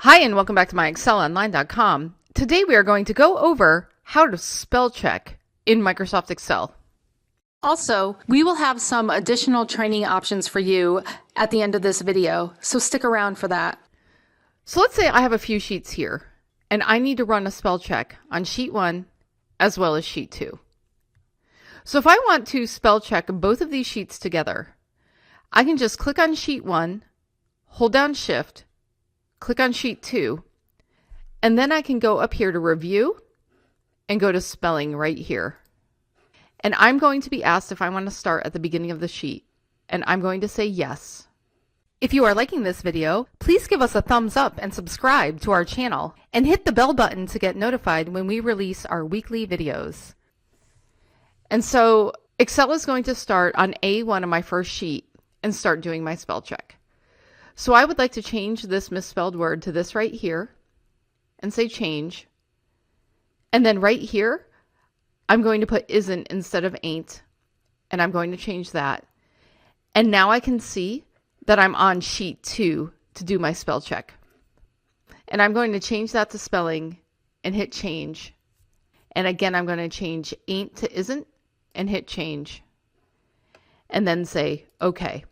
Hi, and welcome back to MyExcelOnline.com. Today we are going to go over how to spell check in Microsoft Excel. Also, we will have some additional training options for you at the end of this video, so stick around for that. So let's say I have a few sheets here, and I need to run a spell check on sheet 1 as well as sheet 2. So if I want to spell check both of these sheets together, I can just click on sheet 1, hold down Shift, click on sheet 2, and then I can go up here to review and go to spelling right here. And I'm going to be asked if I want to start at the beginning of the sheet, and I'm going to say yes. If you are liking this video, please give us a thumbs up and subscribe to our channel, and hit the bell button to get notified when we release our weekly videos. And so Excel is going to start on A1 of my first sheet and start doing my spell check. So I would like to change this misspelled word to this right here and say change. And then right here, I'm going to put isn't instead of ain't, and I'm going to change that. And now I can see that I'm on sheet 2 to do my spell check. And I'm going to change that to spelling and hit change. And again, I'm going to change ain't to isn't and hit change. And then say okay.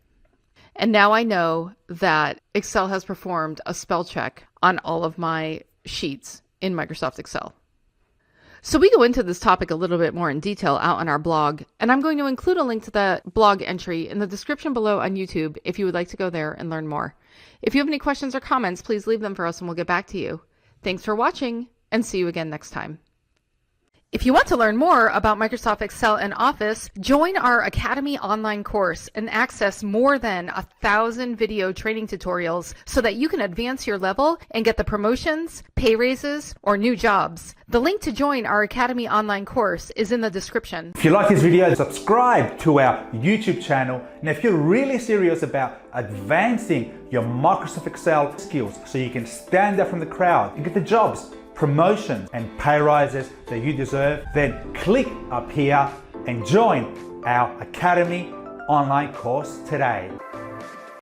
And now I know that Excel has performed a spell check on all of my sheets in Microsoft Excel. So we go into this topic a little bit more in detail out on our blog, and I'm going to include a link to the blog entry in the description below on YouTube if you would like to go there and learn more. If you have any questions or comments, please leave them for us and we'll get back to you. Thanks for watching, and see you again next time. If you want to learn more about Microsoft Excel and Office, join our Academy online course and access more than 1,000 video training tutorials so that you can advance your level and get the promotions, pay raises, or new jobs. The link to join our Academy online course is in the description. If you like this video, subscribe to our YouTube channel. And if you're really serious about advancing your Microsoft Excel skills so you can stand out from the crowd and get the jobs, promotions and pay rises that you deserve, then click up here and join our Academy online course today.